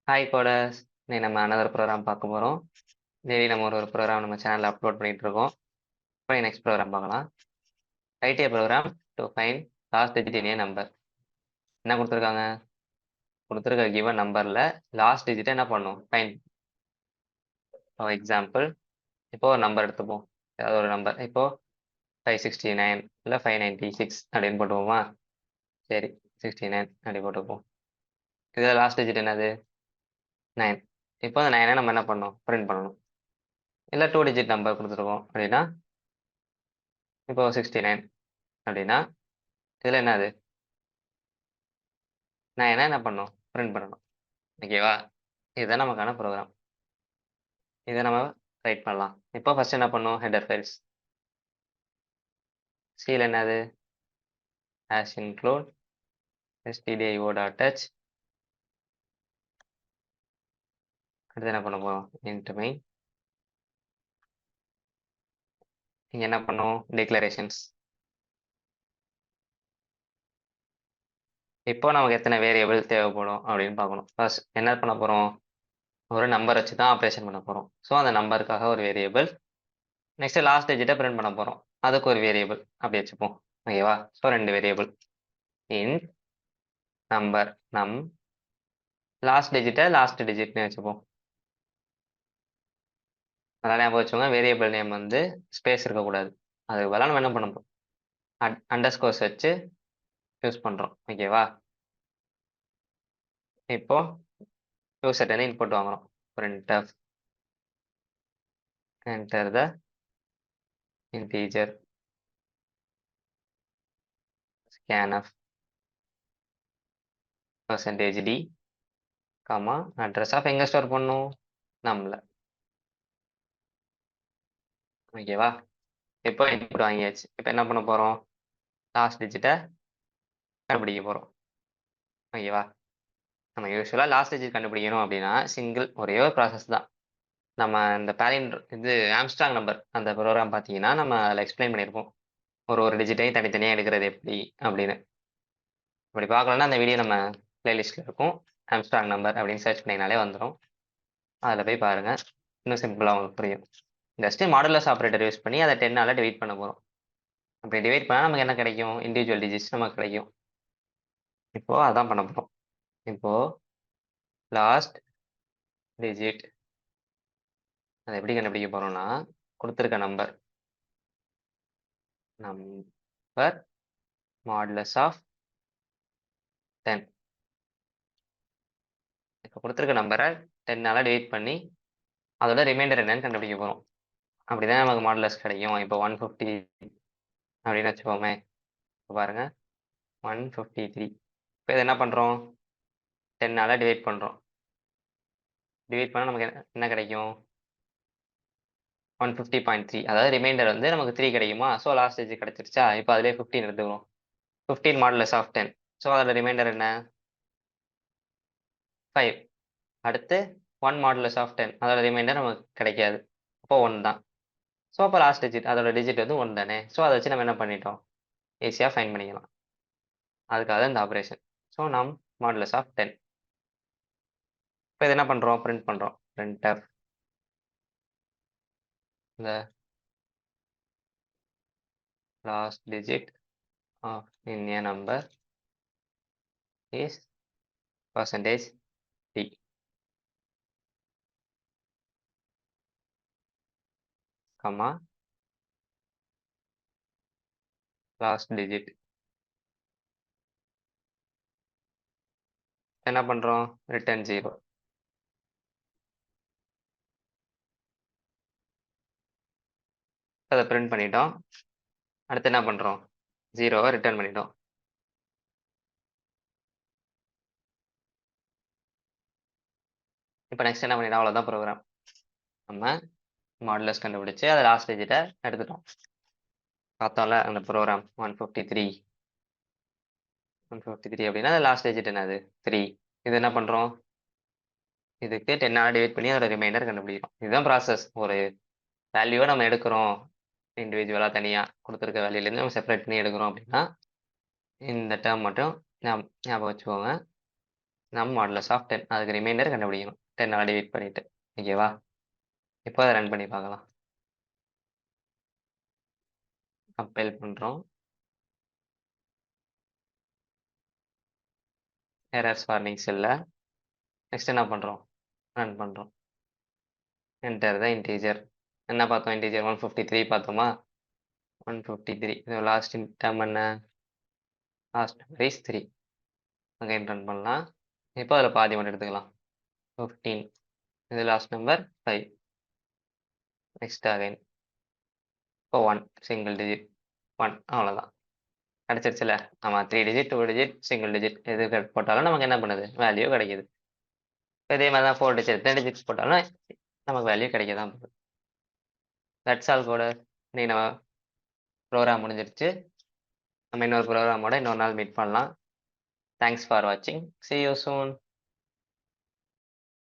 Hi coders. இன்னைக்கு நம்ம another program பார்க்க போகிறோம். டெய்லி நம்ம ஒரு ப்ரோக்ராம் நம்ம சேனலில் அப்லோட் பண்ணிட்டு இருக்கோம். இப்போ நெக்ஸ்ட் ப்ரோக்ராம் பார்க்கலாம். Write a program to find last digit in a number. என்ன கொடுத்துருக்காங்க? கொடுத்துருக்க கிவன் நம்பரில் லாஸ்ட் டிஜிட்டை என்ன பண்ணும்? ஃபைண்ட். ஃபார் எக்ஸாம்பிள், இப்போ ஒரு நம்பர் எடுத்துப்போம். ஏதாவது ஒரு நம்பர். இப்போ 569 இல்லை 596 அப்படின்னு போட்டுப்போமா? சரி, 69 அப்படி போட்டுப்போம். இதில் லாஸ்ட் டிஜிட் என்னது? 9. இப்போ அந்த 9 நம்ம என்ன பண்ணணும்? பிரிண்ட் பண்ணணும். இல்லை 2 டிஜிட் நம்பர் கொடுத்துருக்கோம் அப்படின்னா, இப்போ 69 அப்படின்னா இதில் என்னது? நான் என்ன பண்ணணும்? பிரிண்ட் பண்ணணும். ஓகேவா? இதுதான் நமக்கான ப்ரோக்ராம். இதை நம்ம ரைட் பண்ணலாம். இப்போ ஃபர்ஸ்ட் என்ன பண்ணும்? Header files. சியில் என்னது? Hash include stdio.h. அடுத்து என்ன பண்ண போகிறோம்? Int main. இங்கே என்ன பண்ணும்? டிக்ளரேஷன்ஸ். இப்போ நமக்கு எத்தனை வேரியபிள் தேவைப்படும் அப்படின்னு பார்க்கணும். ஃபர்ஸ்ட் என்ன பண்ண போகிறோம்? ஒரு நம்பர் வச்சு தான் ஆப்ரேஷன் பண்ண போகிறோம். ஸோ அந்த நம்பருக்காக ஒரு வேரியபிள். நெக்ஸ்ட் லாஸ்ட் டிஜிட்டை பிரிண்ட் பண்ண போகிறோம். அதுக்கு ஒரு வேரியபிள் அப்படி வச்சுப்போம். ஓகேவா? So 2 variable. இன்ட் நம்பர் நம், லாஸ்ட் டிஜிட்டை லாஸ்ட் டிஜிட்னு வச்சுப்போம். அதனால் ஞாபகம் வச்சுக்கோங்க, வேரியபிள் நேம் வந்து ஸ்பேஸ் இருக்கக்கூடாது. அதுக்கு பதிலாக நம்ம என்ன பண்ண அண்டர்ஸ்கோர்ஸ் வச்சு யூஸ் பண்ணுறோம். ஓகேவா? இப்போ யூசர்ட்டேருந்து இன்புட் வாங்குறோம். printf enter the integer scanf %d, address of எங்கே ஸ்டோர் பண்ணும்? நம்மள. ஓகேவா? இப்போ இன்புட் வாங்கியாச்சு. இப்போ என்ன பண்ண போகிறோம்? லாஸ்ட் டிஜிட்டை கண்டுபிடிக்க போகிறோம். ஓகேவா? நம்ம யூஸ்வலாக லாஸ்ட் டிஜிட் கண்டுபிடிக்கணும் அப்படின்னா ஒரே ஒரு ப்ராசஸ் தான். நம்ம இந்த இது ஆம்ஸ்ட்ராங் நம்பர் அந்த ப்ரோக்ராம் பார்த்தீங்கன்னா நம்ம அதில் எக்ஸ்பிளைன் பண்ணியிருப்போம். ஒரு டிஜிட்டையும் தனித்தனியாக எடுக்கிறது எப்படி அப்படின்னு. அப்படி பார்க்கலன்னா அந்த வீடியோ நம்ம பிளேலிஸ்ட்டில் இருக்கும். ஆம்ஸ்ட்ராங் நம்பர் அப்படின்னு சர்ச் பண்ணிங்கனாலே வந்துடும். அதில் போய் பாருங்கள், இன்னும் சிம்பிளாக உங்களுக்கு புரியும். ஜஸ்ட்டு மாடுலஸ் ஆப்ரேட்டர் யூஸ் பண்ணி அதை 10ஆல் டிவைட் பண்ண போகிறோம். அப்படி டிவைட் பண்ணால் நமக்கு என்ன கிடைக்கும்? இண்டிவிஜுவல் டிஜிட்ஸ் நமக்கு கிடைக்கும். இப்போது அதான் பண்ண போகிறோம். இப்போது லாஸ்ட் டிஜிட் அதை எப்படி கண்டுபிடிக்க போகிறோம்னா, கொடுத்துருக்க நம்பர் மாடுலஸ் ஆஃப் 10. இப்போ கொடுத்துருக்க நம்பரை 10ஆல் டிவைட் பண்ணி அதோட ரிமைண்டர் என்னன்னு கண்டுபிடிக்க போகிறோம். அப்படிதான் நமக்கு மாடுலஸ் கிடைக்கும். இப்போ 150 அப்படின்னு வச்சுக்கோமே. இப்போ பாருங்க 153. இப்போ இதை என்ன பண்ணுறோம்? 10ஆல் டிவைட் பண்ணுறோம். டிவைட் பண்ணால் நமக்கு என்ன கிடைக்கும்? 150.3. அதாவது ரிமைண்டர் வந்து நமக்கு 3 கிடைக்குமா? ஸோ லாஸ்ட் டிஜிட் கிடைச்சிருச்சா? இப்போ அதிலே 15 எடுத்துக்கிறோம். 15 மாடுலஸ் ஆஃப் 10. ஸோ அதோட ரிமைண்டர் என்ன? 5. அடுத்து 1 மாடுலஸ் ஆஃப் 10. அதோட ரிமைண்டர் நமக்கு கிடைக்காது. அப்போ 1 தான். ஸோ அப்போ லாஸ்ட் டிஜிட் அதோட டிஜிட் வந்து 1 தானே. ஸோ அதை வச்சு நம்ம என்ன பண்ணிட்டோம்? ஈஸியாக ஃபைண்ட் பண்ணிக்கலாம். அதுக்காக இந்த ஆப்ரேஷன். ஸோ நம் மாடுலஸ் ஆஃப் 10. இப்போ இது என்ன பண்ணுறோம்? பிரிண்ட் பண்ணுறோம். printf the last digit of in a number is %d, last digit. என்ன பண்ணுறோம்? ரிட்டர்ன் 0. அதை பிரிண்ட் பண்ணிட்டோம். அடுத்து என்ன பண்ணுறோம்? 0வை ரிட்டர்ன் பண்ணிட்டோம். இப்போ நெக்ஸ்ட் என்ன பண்ணிட்டோம்? அவ்வளோதான் ப்ரோக்ராம். நம்ம மாடுலஸ் கண்டுபிடிச்சு அதை லாஸ்ட் டிஜிட்டை எடுத்துட்டோம். பார்த்தோம்ல அந்த ப்ரோக்ராம் 153 அப்படின்னா லாஸ்ட் டிஜிட் என்னது? 3. இது என்ன பண்ணுறோம்? இதுக்கு 10ஆல் டிவைட் பண்ணி அதோட ரிமைண்டர் கண்டுபிடிக்கிறோம். இதுதான் ப்ராசஸ். ஒரு வேல்யூவை நம்ம எடுக்கிறோம், இண்டிவிஜுவலாக தனியாக கொடுத்துருக்க வேல்யூலேருந்து நம்ம செப்பரேட் பண்ணி எடுக்கிறோம் அப்படின்னா இந்த டேர்ம் மட்டும் ஞாபகம் வச்சுக்கோங்க. நம் மாடுலஸ் ஆஃப் 10 அதுக்கு ரிமைண்டர் கண்டுபிடிக்கணும். 10 டிவைட் பண்ணிட்டு. ஓகேவா? இப்போ அத ரன் பண்ணி பார்க்கலாம். கம்பைல் பண்றோம். எரர்ஸ் வார்னிங்ஸ் இல்ல. நெக்ஸ்ட் என்ன பண்றோம்? ரன் பண்றோம். என்டர் த இன்டிஜர். என்ன பார்த்தோம்? இன்டிஜர் 153 பார்த்தோமா? 153. இது லாஸ்ட் டேர்ம் என்ன? Last number is 3. Again run பண்ணலாம். இப்போ அதில் பாதி மட்டும் எடுத்துக்கலாம். 15. இது லாஸ்ட் நம்பர் 5. Next again. இப்போ 1 சிங்கிள் டிஜிட் 1 அவ்வளோதான். கிடைச்சிருச்சுல. ஆமா 3 டிஜிட் 2 டிஜிட் சிங்கிள் டிஜிட் எது போட்டாலும் நமக்கு என்ன பண்ணுது? வேல்யூ கிடைக்குது. இதே மாதிரி தான் 4 டிஜிட் 10 டிஜிட்ஸ் போட்டாலும் நமக்கு வேல்யூ கிடைக்க தான் போகுது. தட்ஸ் ஆல் கூட. இன்னைக்கு நம்ம ப்ரோக்ராம் முடிஞ்சிருச்சு. நம்ம இன்னொரு ப்ரோக்ராமோட இன்னொரு நாள் மீட் பண்ணலாம். தேங்க்ஸ் ஃபார் வாட்சிங். See you soon.